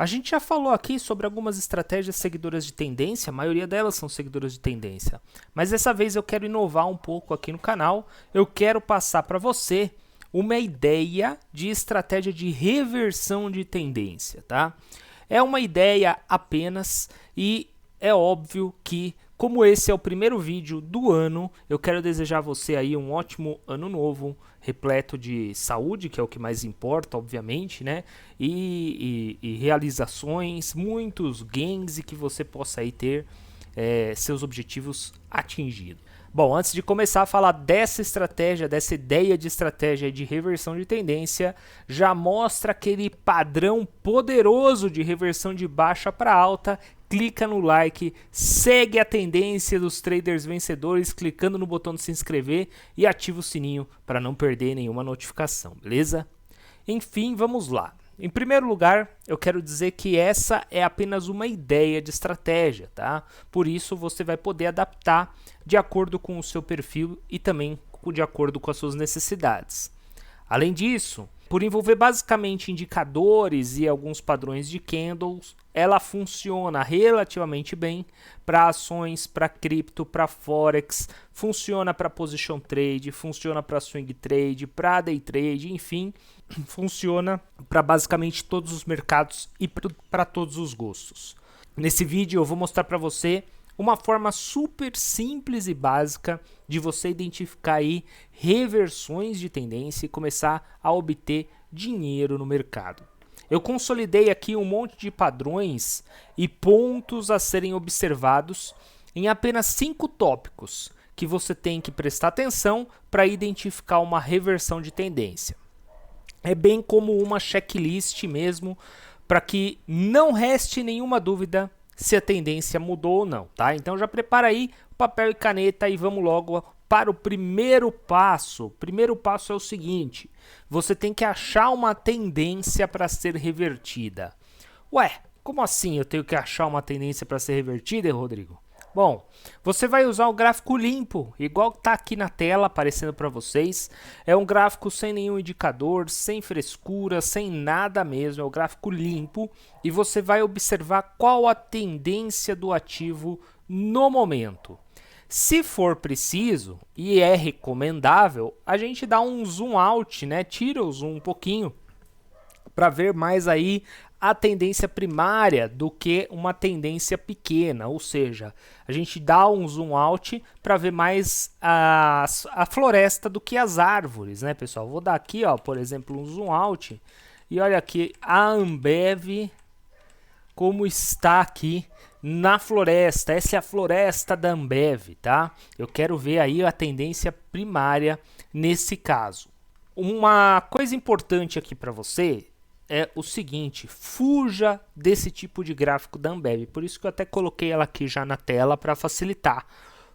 A gente já falou aqui sobre algumas estratégias seguidoras de tendência, a maioria delas são seguidoras de tendência. Mas dessa vez eu quero inovar um pouco aqui no canal, eu quero passar para você uma ideia de estratégia de reversão de tendência, tá? É uma ideia apenas e é óbvio que, como esse é o primeiro vídeo do ano, eu quero desejar a você aí um ótimo ano novo, repleto de saúde, que é o que mais importa, obviamente, né? E realizações, muitos gains e que você possa aí ter seus objetivos atingidos. Bom, antes de começar a falar dessa estratégia, dessa ideia de estratégia de reversão de tendência, já mostra aquele padrão poderoso de reversão de baixa para alta. Clica no like, segue a tendência dos traders vencedores clicando no botão de se inscrever e ativa o sininho para não perder nenhuma notificação, beleza? Enfim, vamos lá. Em primeiro lugar, eu quero dizer que essa é apenas uma ideia de estratégia, tá? Por isso, você vai poder adaptar de acordo com o seu perfil e também de acordo com as suas necessidades. Além disso, por envolver basicamente indicadores e alguns padrões de candles, ela funciona relativamente bem para ações, para cripto, para forex, funciona para position trade, funciona para swing trade, para day trade, enfim, funciona para basicamente todos os mercados e para todos os gostos. Nesse vídeo eu vou mostrar para você uma forma super simples e básica de você identificar aí reversões de tendência e começar a obter dinheiro no mercado. Eu consolidei aqui um monte de padrões e pontos a serem observados em apenas 5 tópicos que você tem que prestar atenção para identificar uma reversão de tendência. É bem como uma checklist mesmo, para que não reste nenhuma dúvida se a tendência mudou ou não, tá? Então já prepara aí papel e caneta e vamos logo para o primeiro passo. O primeiro passo é o seguinte: você tem que achar uma tendência para ser revertida. Ué, como assim eu tenho que achar uma tendência para ser revertida, Rodrigo? Bom, você vai usar o gráfico limpo, igual está aqui na tela aparecendo para vocês. É um gráfico sem nenhum indicador, sem frescura, sem nada mesmo. É o gráfico limpo e você vai observar qual a tendência do ativo no momento. Se for preciso e é recomendável, a gente dá um zoom out, né? Tira o zoom um pouquinho para ver mais aí a tendência primária do que uma tendência pequena, ou seja, a gente dá um zoom out para ver mais a floresta do que as árvores, né, pessoal? Vou dar aqui, ó, por exemplo, um zoom out e olha aqui a Ambev como está aqui na floresta. Essa é a floresta da Ambev, tá? Eu quero ver aí a tendência primária nesse caso. Uma coisa importante aqui para você é o seguinte: fuja desse tipo de gráfico da Ambev. Por isso que eu até coloquei ela aqui já na tela para facilitar.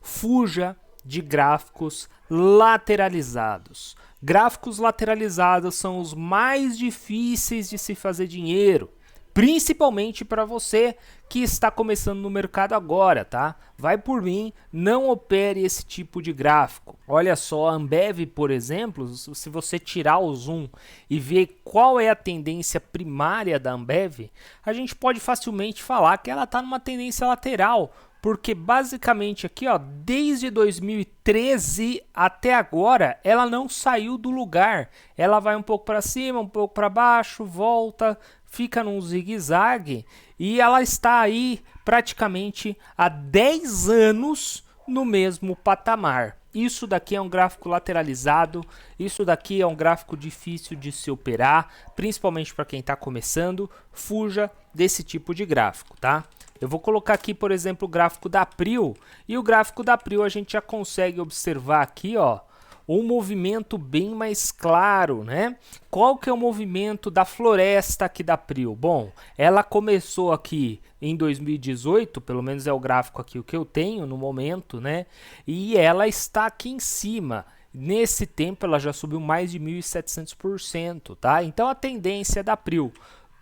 Fuja de gráficos lateralizados. Gráficos lateralizados são os mais difíceis de se fazer dinheiro, principalmente para você que está começando no mercado agora, tá? Vai por mim, não opere esse tipo de gráfico. Olha só, a Ambev, por exemplo, se você tirar o zoom e ver qual é a tendência primária da Ambev, a gente pode facilmente falar que ela está numa tendência lateral, porque basicamente aqui, ó, desde 2013 até agora, ela não saiu do lugar. Ela vai um pouco para cima, um pouco para baixo, volta, fica num zigue-zague e ela está aí praticamente há 10 anos no mesmo patamar. Isso daqui é um gráfico lateralizado, isso daqui é um gráfico difícil de se operar, principalmente para quem está começando. Fuja desse tipo de gráfico, tá? Eu vou colocar aqui, por exemplo, o gráfico da April, e o gráfico da April a gente já consegue observar aqui, ó, um movimento bem mais claro, né? Qual que é o movimento da floresta aqui da April? Bom, ela começou aqui em 2018, pelo menos é o gráfico aqui o que eu tenho no momento, né? E ela está aqui em cima. Nesse tempo ela já subiu mais de 1.700%, tá? Então a tendência da April,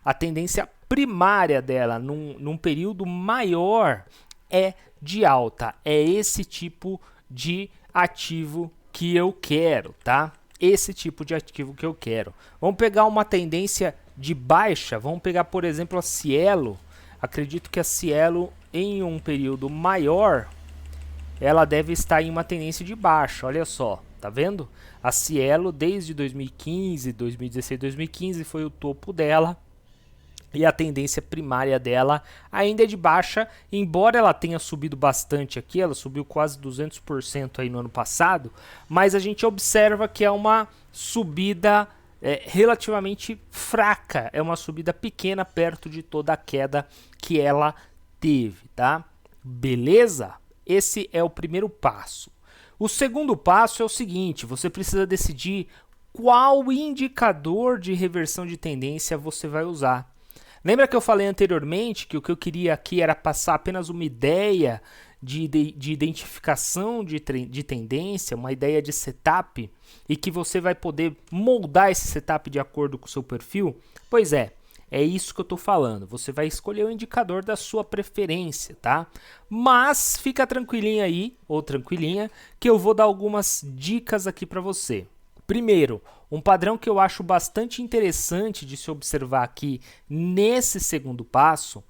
a tendência primária dela num período maior é de alta. É esse tipo de ativo que eu quero, tá? Esse tipo de ativo que eu quero. Vamos pegar uma tendência de baixa, vamos pegar, por exemplo, a Cielo. Acredito que a Cielo, em um período maior, ela deve estar em uma tendência de baixa. Olha só, tá vendo? A Cielo, desde 2015, 2016, 2015, foi o topo dela. E a tendência primária dela ainda é de baixa, embora ela tenha subido bastante aqui, ela subiu quase 200% aí no ano passado, mas a gente observa que é uma subida relativamente fraca, é uma subida pequena perto de toda a queda que ela teve, tá? Beleza? Esse é o primeiro passo. O segundo passo é o seguinte, você precisa decidir qual indicador de reversão de tendência você vai usar. Lembra que eu falei anteriormente que o que eu queria aqui era passar apenas uma ideia de identificação de tendência, uma ideia de setup, e que você vai poder moldar esse setup de acordo com o seu perfil? Pois é isso que eu estou falando. Você vai escolher o indicador da sua preferência, tá? Mas fica tranquilinho aí, ou tranquilinha, que eu vou dar algumas dicas aqui para você. Primeiro, um padrão que eu acho bastante interessante de se observar aqui nesse segundo passo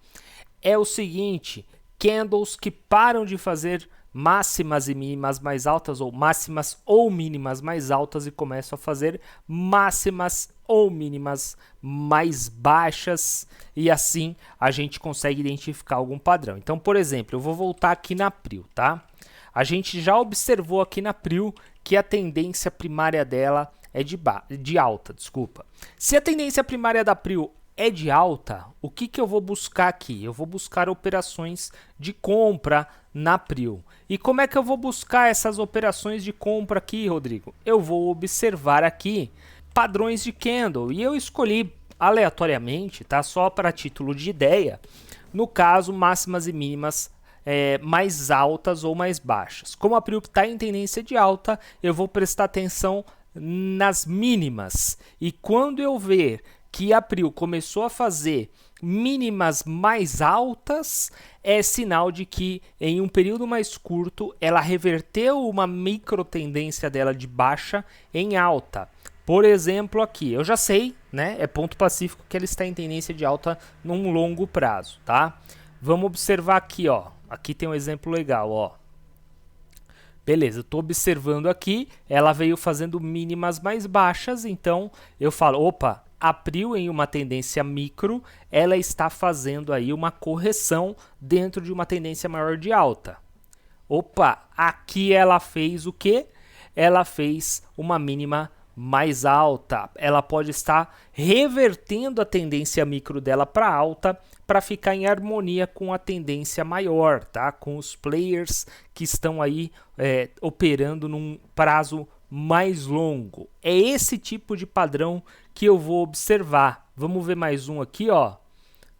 é o seguinte: candles que param de fazer máximas e mínimas mais altas, ou máximas ou mínimas mais altas, e começam a fazer máximas ou mínimas mais baixas, e assim a gente consegue identificar algum padrão. Então, por exemplo, eu vou voltar aqui na Prio, tá? A gente já observou aqui na Prio que a tendência primária dela é de alta, desculpa. Se a tendência primária da Prio é de alta, o que eu vou buscar aqui? Eu vou buscar operações de compra na Prio. E como é que eu vou buscar essas operações de compra aqui, Rodrigo? Eu vou observar aqui padrões de candle, e eu escolhi aleatoriamente, tá? Só para título de ideia, no caso, máximas e mínimas mais altas ou mais baixas. Como a Prio está em tendência de alta, eu vou prestar atenção nas mínimas. E quando eu ver que a Prio começou a fazer mínimas mais altas, é sinal de que em um período mais curto ela reverteu uma micro tendência dela de baixa em alta. Por exemplo, aqui, eu já sei, né? É ponto pacífico que ela está em tendência de alta num longo prazo, tá? Vamos observar aqui, ó. Aqui tem um exemplo legal, ó. Beleza, eu estou observando aqui, ela veio fazendo mínimas mais baixas, então eu falo, opa, a Prio em uma tendência micro, ela está fazendo aí uma correção dentro de uma tendência maior de alta. Opa, aqui ela fez o quê? Ela fez uma mínima mais alta. Ela pode estar revertendo a tendência micro dela para alta para ficar em harmonia com a tendência maior, tá? Com os players que estão aí operando num prazo mais longo. É esse tipo de padrão que eu vou observar. Vamos ver mais um aqui, ó.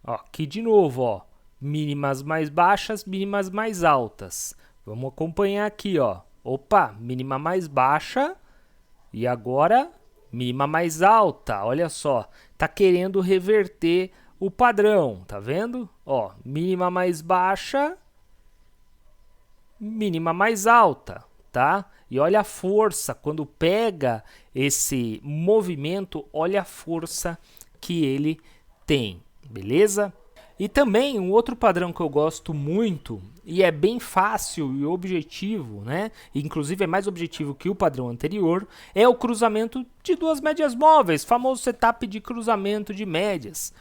Aqui de novo, ó. Mínimas mais baixas, mínimas mais altas. Vamos acompanhar aqui, ó. Opa, mínima mais baixa. E agora, mínima mais alta, olha só, tá querendo reverter o padrão, tá vendo? Ó, mínima mais baixa, mínima mais alta, tá? E olha a força, quando pega esse movimento, olha a força que ele tem, beleza? E também um outro padrão que eu gosto muito, e é bem fácil e objetivo, né? Inclusive é mais objetivo que o padrão anterior, é o cruzamento de duas médias móveis, famoso setup de cruzamento de médias.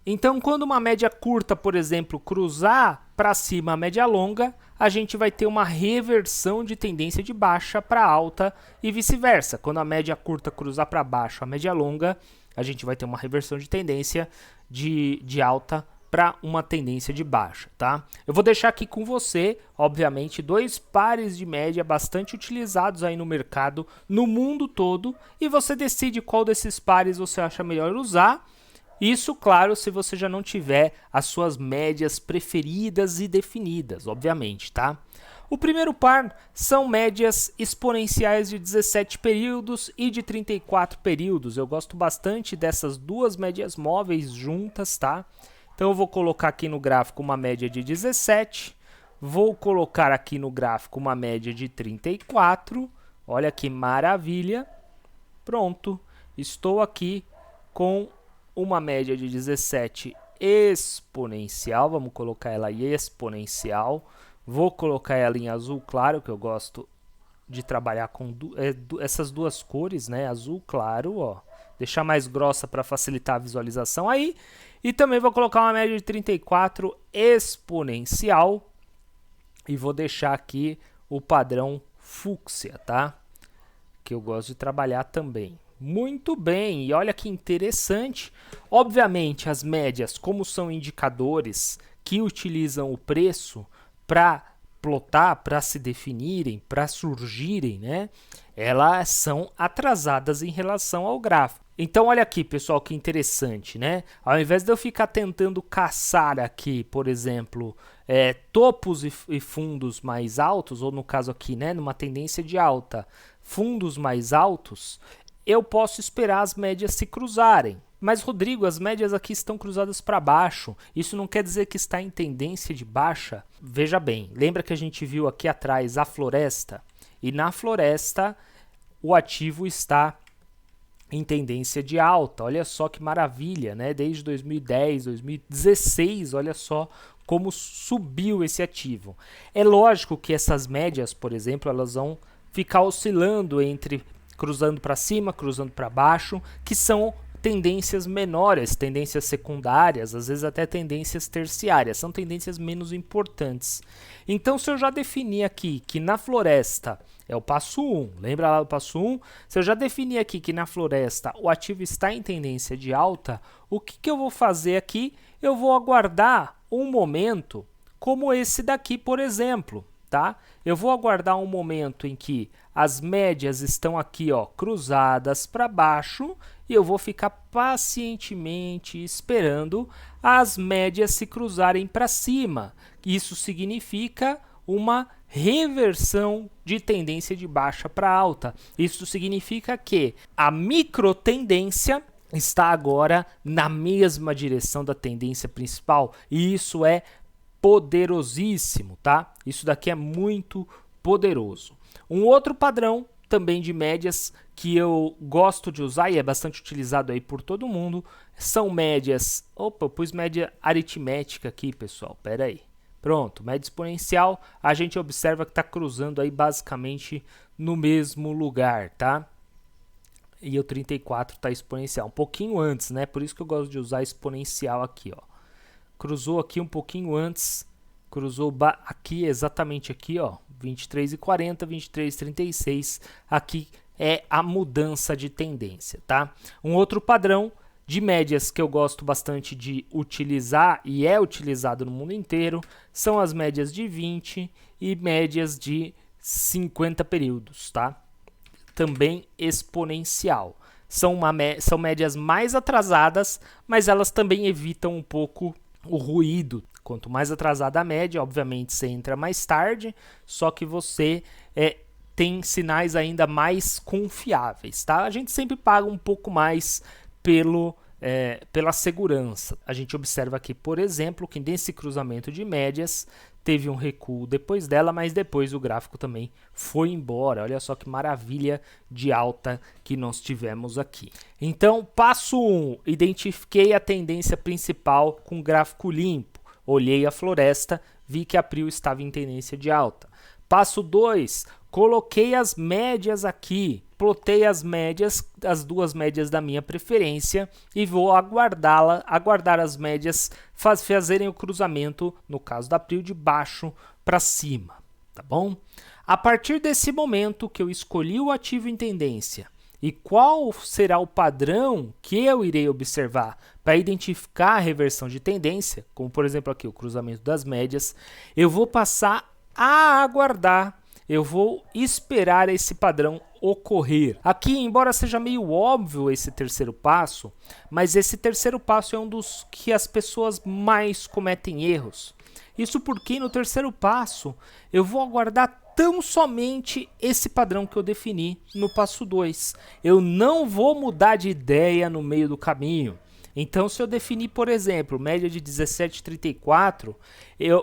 Então, quando uma média curta, por exemplo, cruzar para cima a média longa, a gente vai ter uma reversão de tendência de baixa para alta e vice-versa. Quando a média curta cruzar para baixo a média longa, a gente vai ter uma reversão de tendência de alta para uma tendência de baixa, tá? Eu vou deixar aqui com você, obviamente, dois pares de média bastante utilizados aí no mercado, no mundo todo, e você decide qual desses pares você acha melhor usar. Isso, claro, se você já não tiver as suas médias preferidas e definidas, obviamente, tá? O primeiro par são médias exponenciais de 17 períodos e de 34 períodos. Eu gosto bastante dessas duas médias móveis juntas, tá? Então eu vou colocar aqui no gráfico uma média de 17, vou colocar aqui no gráfico uma média de 34, olha que maravilha. Pronto, estou aqui com uma média de 17 exponencial, vamos colocar ela em exponencial, vou colocar ela em azul claro, que eu gosto de trabalhar com essas duas cores, né, azul claro, ó, deixar mais grossa para facilitar a visualização aí, e também vou colocar uma média de 34 exponencial, e vou deixar aqui o padrão fúcsia, tá? Que eu gosto de trabalhar também. Muito bem, e olha que interessante. Obviamente, as médias, como são indicadores que utilizam o preço para plotar, para se definirem, para surgirem, né? Elas são atrasadas em relação ao gráfico. Então, olha aqui, pessoal, que interessante, né? Ao invés de eu ficar tentando caçar aqui, por exemplo, topos e fundos mais altos, ou no caso aqui, né, numa tendência de alta, fundos mais altos, eu posso esperar as médias se cruzarem. Mas, Rodrigo, as médias aqui estão cruzadas para baixo. Isso não quer dizer que está em tendência de baixa? Veja bem, lembra que a gente viu aqui atrás a floresta? E na floresta, o ativo está em tendência de alta. Olha só que maravilha, né? Desde 2010, 2016, olha só como subiu esse ativo. É lógico que essas médias, por exemplo, elas vão ficar oscilando entre cruzando para cima, cruzando para baixo, que são tendências menores, tendências secundárias, às vezes até tendências terciárias, são tendências menos importantes. Então, se eu já defini aqui que na floresta é o passo 1, lembra lá do passo 1? Se eu já defini aqui que na floresta o ativo está em tendência de alta, o que eu vou fazer aqui? Eu vou aguardar um momento como esse daqui, por exemplo, tá? Eu vou aguardar um momento em que as médias estão aqui, ó, cruzadas para baixo, e eu vou ficar pacientemente esperando as médias se cruzarem para cima. Isso significa uma reversão de tendência de baixa para alta. Isso significa que a microtendência está agora na mesma direção da tendência principal, e isso é poderosíssimo, tá? Isso daqui é muito poderoso. Um outro padrão também de médias que eu gosto de usar e é bastante utilizado aí por todo mundo são médias. Opa, eu pus média aritmética aqui, pessoal. Pera aí. Pronto, média exponencial, a gente observa que está cruzando aí basicamente no mesmo lugar, tá? E o 34 está exponencial, um pouquinho antes, né? Por isso que eu gosto de usar exponencial aqui, ó. Cruzou aqui um pouquinho antes, cruzou aqui, exatamente aqui, ó, 23,40, 23,36, aqui é a mudança de tendência, tá? Um outro padrão de médias que eu gosto bastante de utilizar e é utilizado no mundo inteiro são as médias de 20 e médias de 50 períodos, tá? Também exponencial. São médias mais atrasadas, mas elas também evitam um pouco o ruído. Quanto mais atrasada a média, obviamente você entra mais tarde, só que você tem sinais ainda mais confiáveis, tá? A gente sempre paga um pouco mais pela segurança. A gente observa aqui, por exemplo, que nesse cruzamento de médias teve um recuo depois dela, mas depois o gráfico também foi embora. Olha só que maravilha de alta que nós tivemos aqui. Então, passo 1, identifiquei a tendência principal com gráfico limpo. Olhei a floresta, vi que a prio estava em tendência de alta. Passo 2, coloquei as médias aqui, plotei as médias, as duas médias da minha preferência e vou aguardar as médias fazerem o cruzamento, no caso da prio, de baixo para cima, tá bom? A partir desse momento que eu escolhi o ativo em tendência e qual será o padrão que eu irei observar para identificar a reversão de tendência, como por exemplo aqui o cruzamento das médias, eu vou passar a aguardar, eu vou esperar esse padrão ocorrer. Aqui, embora seja meio óbvio esse terceiro passo, mas esse terceiro passo é um dos que as pessoas mais cometem erros. Isso porque no terceiro passo eu vou aguardar tão somente esse padrão que eu defini no passo 2. Eu não vou mudar de ideia no meio do caminho. Então, se eu definir, por exemplo, média de 17,34,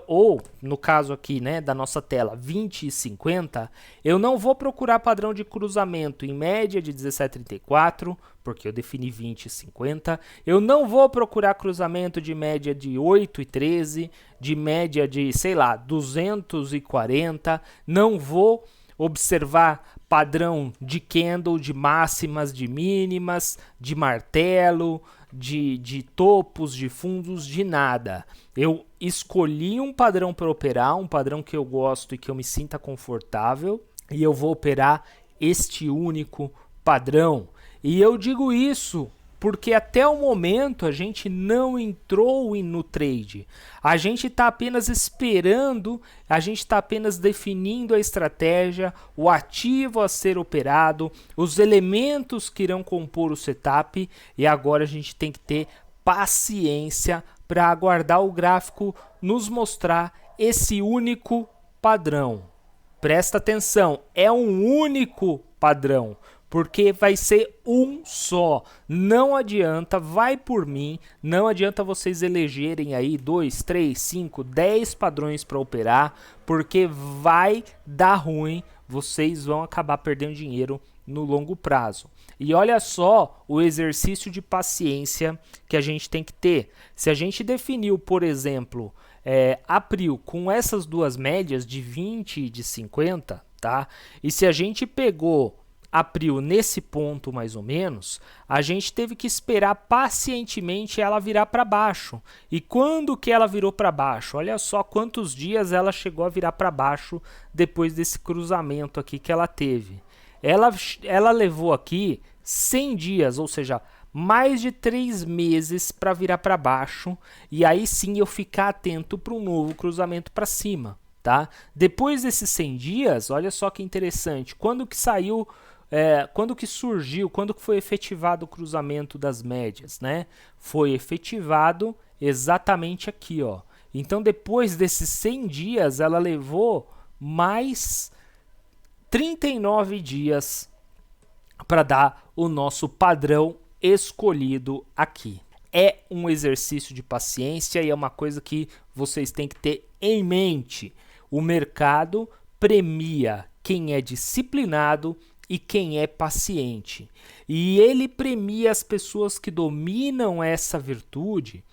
ou, no caso aqui, né, da nossa tela, 20,50, eu não vou procurar padrão de cruzamento em média de 17,34, porque eu defini 20,50. Eu não vou procurar cruzamento de média de 8,13, de média de, sei lá, 240. Não vou observar padrão de candle, de máximas, de mínimas, de martelo, de topos, de fundos, de nada. Eu escolhi um padrão para operar, um padrão que eu gosto e que eu me sinta confortável, e eu vou operar este único padrão. E eu digo isso porque até o momento a gente não entrou no trade. A gente está apenas esperando, a gente está apenas definindo a estratégia, o ativo a ser operado, os elementos que irão compor o setup, e agora a gente tem que ter paciência para aguardar o gráfico nos mostrar esse único padrão. Presta atenção, é um único padrão, porque vai ser um só. Não adianta, vai por mim, não adianta vocês elegerem aí 2, 3, 5, 10 padrões para operar, porque vai dar ruim, vocês vão acabar perdendo dinheiro no longo prazo. E olha só o exercício de paciência que a gente tem que ter. Se a gente definiu, por exemplo, abril com essas duas médias de 20 e de 50, tá? E se a gente pegou abril nesse ponto mais ou menos, a gente teve que esperar pacientemente ela virar para baixo. E quando que ela virou para baixo? Olha só quantos dias ela chegou a virar para baixo depois desse cruzamento aqui que ela teve. Ela levou aqui 100 dias, ou seja, mais de 3 meses para virar para baixo, e aí sim eu ficar atento para um novo cruzamento para cima, tá? Depois desses 100 dias, olha só que interessante, quando que saiu, quando que surgiu, quando que foi efetivado o cruzamento das médias, né? Foi efetivado exatamente aqui, ó. Então depois desses 100 dias, ela levou mais 39 dias para dar o nosso padrão escolhido aqui. É um exercício de paciência e é uma coisa que vocês têm que ter em mente. O mercado premia quem é disciplinado e quem é paciente. E ele premia as pessoas que dominam essa virtude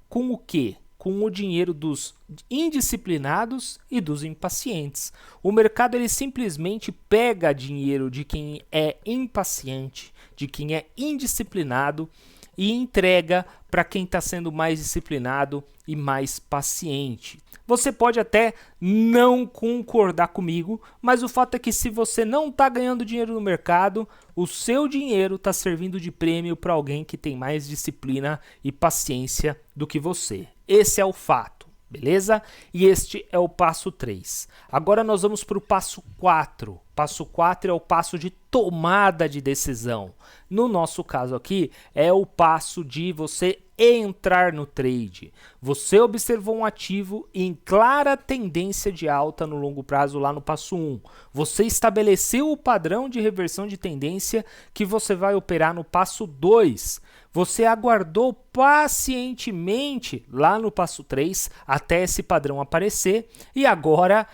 com o quê? Com o dinheiro dos indisciplinados e dos impacientes. O mercado ele simplesmente pega dinheiro de quem é impaciente, de quem é indisciplinado e entrega para quem está sendo mais disciplinado e mais paciente. Você pode até não concordar comigo, mas o fato é que se você não está ganhando dinheiro no mercado, o seu dinheiro está servindo de prêmio para alguém que tem mais disciplina e paciência do que você. Esse é o fato, beleza? E este é o passo 3. Agora nós vamos para o passo 4. Passo 4 é o passo de tomada de decisão. No nosso caso aqui, é o passo de você entrar no trade. Você observou um ativo em clara tendência de alta no longo prazo lá no passo 1. Você estabeleceu o padrão de reversão de tendência que você vai operar no passo 2. Você aguardou pacientemente lá no passo 3 até esse padrão aparecer e agora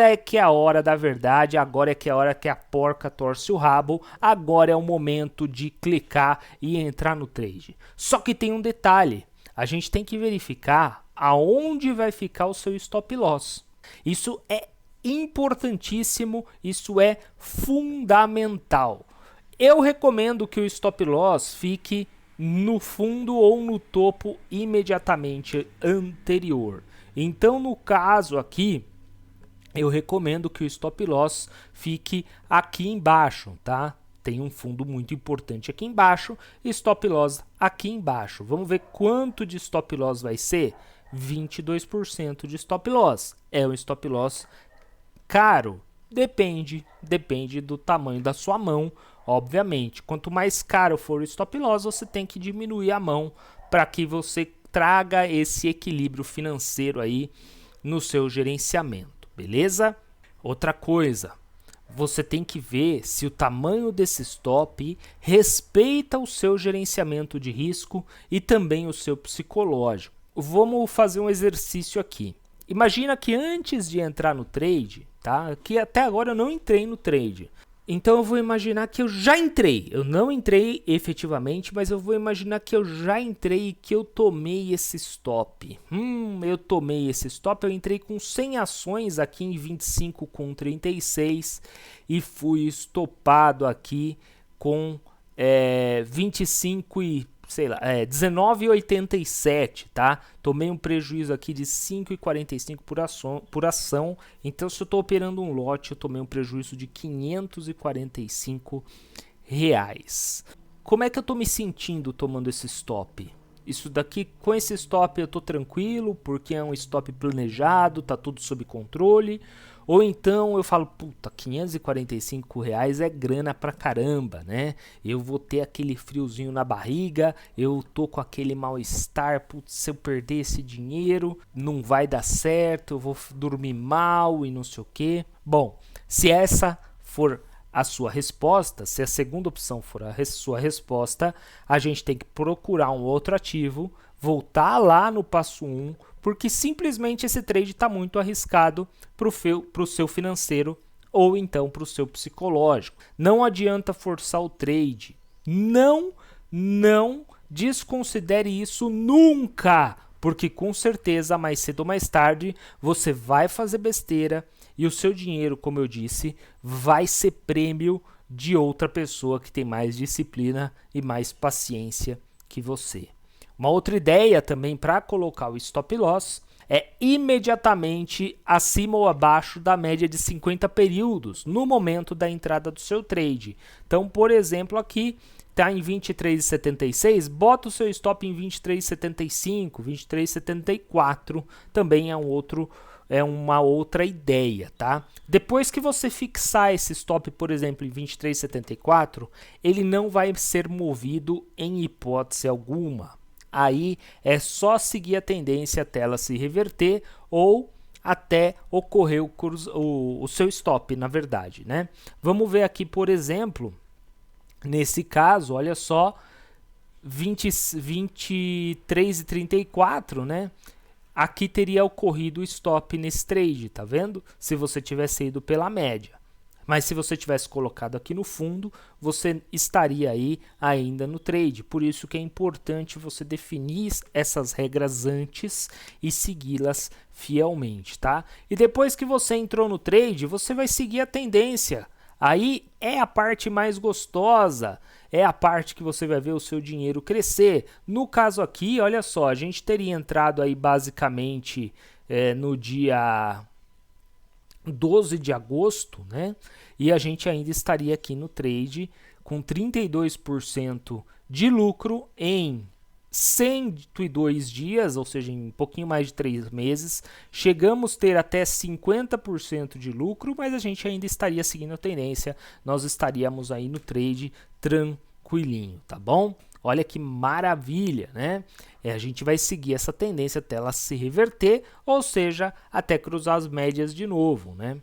é que é a hora da verdade, agora é que é a hora que a porca torce o rabo, agora é o momento de clicar e entrar no trade. Só que tem um detalhe, a gente tem que verificar aonde vai ficar o seu stop loss. Isso é importantíssimo, isso é fundamental. Eu recomendo que o stop loss fique no fundo ou no topo imediatamente anterior. Então, no caso aqui, eu recomendo que o stop loss fique aqui embaixo, tá? Tem um fundo muito importante aqui embaixo e stop loss aqui embaixo. Vamos ver quanto de stop loss vai ser? 22% de stop loss. É um stop loss caro? Depende do tamanho da sua mão, obviamente. Quanto mais caro for o stop loss, você tem que diminuir a mão para que você traga esse equilíbrio financeiro aí no seu gerenciamento. Beleza? Outra coisa, você tem que ver se o tamanho desse stop respeita o seu gerenciamento de risco e também o seu psicológico. Vamos fazer um exercício aqui. Imagina que antes de entrar no trade, tá? Que até agora eu não entrei no trade. Então eu vou imaginar que eu já entrei. Eu não entrei efetivamente, mas eu vou imaginar que eu já entrei e que eu tomei esse stop. Eu tomei esse stop, eu entrei com 100 ações aqui em 25,36 e fui estopado aqui com 25 e sei lá, 19,87, tá? Tomei um prejuízo aqui de 5,45 por ação. Então, se eu estou operando um lote, eu tomei um prejuízo de R$545. Como é que eu estou me sentindo tomando esse stop? Isso daqui, com esse stop eu estou tranquilo, porque é um stop planejado, tá tudo sob controle. Ou então eu falo, puta, R$545 é grana pra caramba, né? Eu vou ter aquele friozinho na barriga, eu tô com aquele mal-estar, putz, se eu perder esse dinheiro, não vai dar certo, eu vou dormir mal e não sei o quê. Bom, se essa for a sua resposta, se a segunda opção for a sua resposta, a gente tem que procurar um outro ativo, voltar lá no passo 1, porque simplesmente esse trade está muito arriscado para o seu financeiro ou então para o seu psicológico. Não adianta forçar o trade. Não desconsidere isso nunca, porque com certeza mais cedo ou mais tarde você vai fazer besteira e o seu dinheiro, como eu disse, vai ser prêmio de outra pessoa que tem mais disciplina e mais paciência que você. Uma outra ideia também para colocar o stop loss é imediatamente acima ou abaixo da média de 50 períodos no momento da entrada do seu trade. Então, por exemplo, aqui está em 23,76, bota o seu stop em 23,75, 23,74, também é uma outra ideia, tá? Depois que você fixar esse stop, por exemplo, em 23,74, ele não vai ser movido em hipótese alguma. Aí é só seguir a tendência até ela se reverter ou até ocorrer o seu stop, na verdade, né? Vamos ver aqui, por exemplo, nesse caso, olha só, 23,34, né? Aqui teria ocorrido o stop nesse trade, tá vendo? Se você tivesse ido pela média. Mas se você tivesse colocado aqui no fundo, você estaria aí ainda no trade. Por isso que é importante você definir essas regras antes e segui-las fielmente, tá? E depois que você entrou no trade, você vai seguir a tendência. Aí é a parte mais gostosa, é a parte que você vai ver o seu dinheiro crescer. No caso aqui, olha só, a gente teria entrado aí basicamente no dia 12 de agosto, né? E a gente ainda estaria aqui no trade com 32% de lucro em 102 dias, ou seja, em um pouquinho mais de 3 meses. Chegamos a ter até 50% de lucro, mas a gente ainda estaria seguindo a tendência. Nós estaríamos aí no trade tranquilinho, tá bom? Olha que maravilha, né? A gente vai seguir essa tendência até ela se reverter, ou seja, até cruzar as médias de novo, né?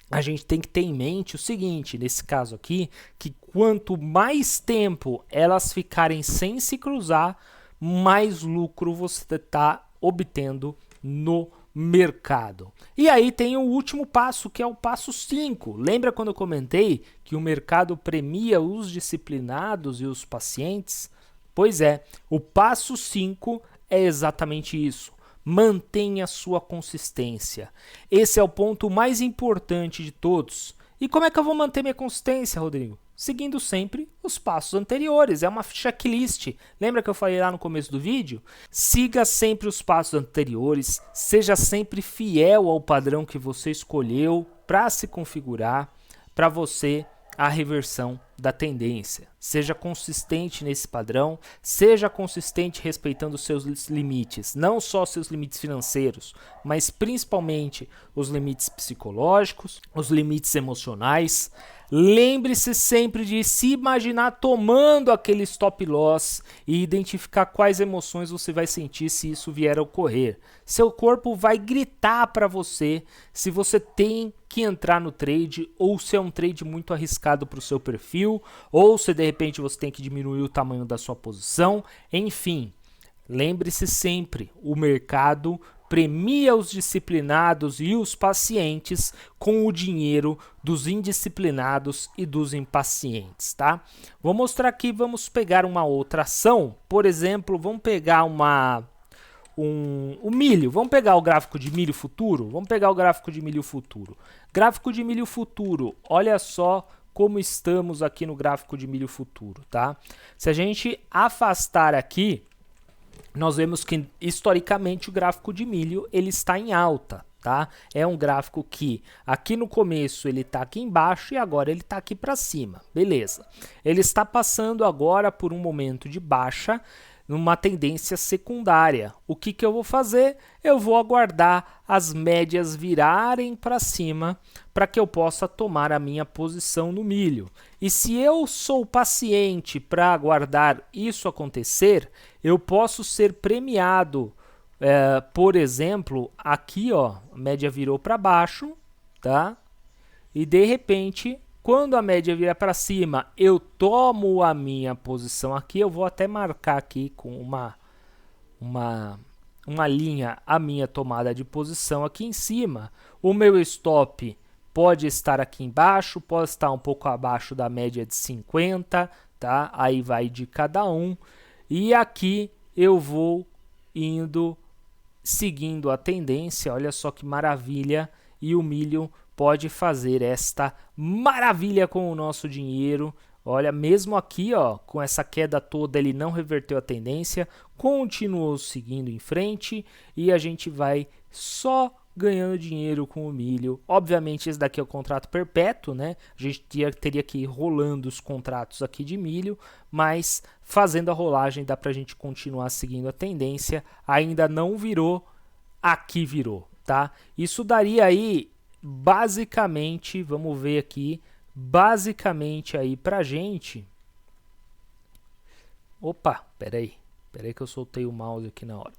A gente tem que ter em mente o seguinte, nesse caso aqui, que quanto mais tempo elas ficarem sem se cruzar, mais lucro você está obtendo no mercado. E aí tem o último passo, que é o passo 5. Lembra quando eu comentei que o mercado premia os disciplinados e os pacientes? Pois é, o passo 5 é exatamente isso. Mantenha sua consistência. Esse é o ponto mais importante de todos. E como é que eu vou manter minha consistência, Rodrigo? Seguindo sempre os passos anteriores, é uma checklist. Lembra que eu falei lá no começo do vídeo? Siga sempre os passos anteriores, seja sempre fiel ao padrão que você escolheu para se configurar, para você a reversão da tendência. Seja consistente nesse padrão, seja consistente respeitando os seus limites, não só seus limites financeiros, mas principalmente os limites psicológicos, os limites emocionais. Lembre-se sempre de se imaginar tomando aquele stop loss e identificar quais emoções você vai sentir se isso vier a ocorrer. Seu corpo vai gritar para você se você tem que entrar no trade ou se é um trade muito arriscado para o seu perfil ou se de repente você tem que diminuir o tamanho da sua posição. Enfim, lembre-se sempre, o mercado premia os disciplinados e os pacientes com o dinheiro dos indisciplinados e dos impacientes, tá? Vou mostrar aqui, vamos pegar uma outra ação, por exemplo, vamos pegar o milho, vamos pegar o gráfico de milho futuro, Gráfico de milho futuro, olha só como estamos aqui no gráfico de milho futuro, tá? Se a gente afastar aqui, nós vemos que historicamente o gráfico de milho ele está em alta, tá? É um gráfico que aqui no começo ele está aqui embaixo e agora ele está aqui para cima, beleza? Ele está passando agora por um momento de baixa, numa tendência secundária. O que eu vou fazer? Eu vou aguardar as médias virarem para cima para que eu possa tomar a minha posição no milho. E se eu sou paciente para aguardar isso acontecer, eu posso ser premiado. Por exemplo, aqui ó, a média virou para baixo, tá? E de repente, quando a média virar para cima, eu tomo a minha posição aqui. Eu vou até marcar aqui com uma linha a minha tomada de posição aqui em cima. O meu stop pode estar aqui embaixo, pode estar um pouco abaixo da média de 50, tá? Aí vai de cada um. E aqui eu vou indo, seguindo a tendência. Olha só que maravilha. E o milho pode fazer esta maravilha com o nosso dinheiro. Olha, mesmo aqui, ó, com essa queda toda, ele não reverteu a tendência, continuou seguindo em frente e a gente vai só ganhando dinheiro com o milho. Obviamente, esse daqui é o contrato perpétuo, né? A gente teria que ir rolando os contratos aqui de milho, mas fazendo a rolagem dá pra gente continuar seguindo a tendência. Ainda não virou, aqui virou, tá? Isso daria aí basicamente, vamos ver aqui, basicamente aí pra gente. Opa, peraí que eu soltei o mouse aqui na hora.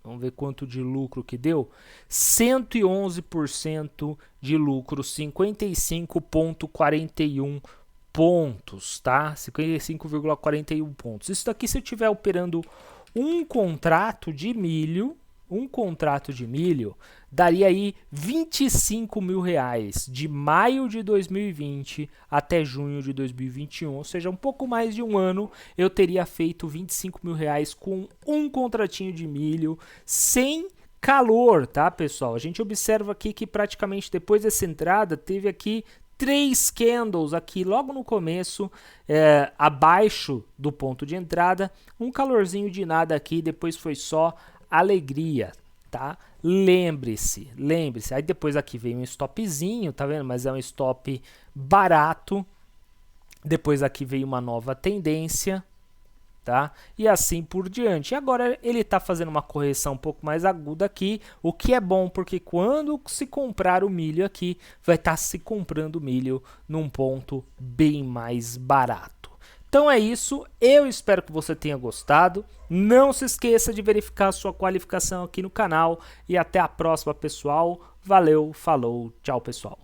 Vamos ver quanto de lucro que deu. 111% de lucro, 55,41 pontos, tá? 55,41 pontos. Isso daqui, se eu estiver operando um contrato de milho, daria aí 25 mil reais de maio de 2020 até junho de 2021, ou seja, um pouco mais de um ano eu teria feito 25 mil reais com um contratinho de milho sem calor, tá, pessoal? A gente observa aqui que praticamente depois dessa entrada teve aqui 3 candles aqui logo no começo, abaixo do ponto de entrada, um calorzinho de nada aqui, depois foi só alegria, tá? Lembre-se. Aí depois aqui veio um stopzinho, tá vendo? Mas é um stop barato. Depois aqui veio uma nova tendência, tá? E assim por diante. E agora ele tá fazendo uma correção um pouco mais aguda aqui, o que é bom porque quando se comprar o milho aqui, vai estar se comprando milho num ponto bem mais barato. Então é isso, eu espero que você tenha gostado. Não se esqueça de verificar a sua qualificação aqui no canal. E até a próxima, pessoal. Valeu, falou, tchau, pessoal.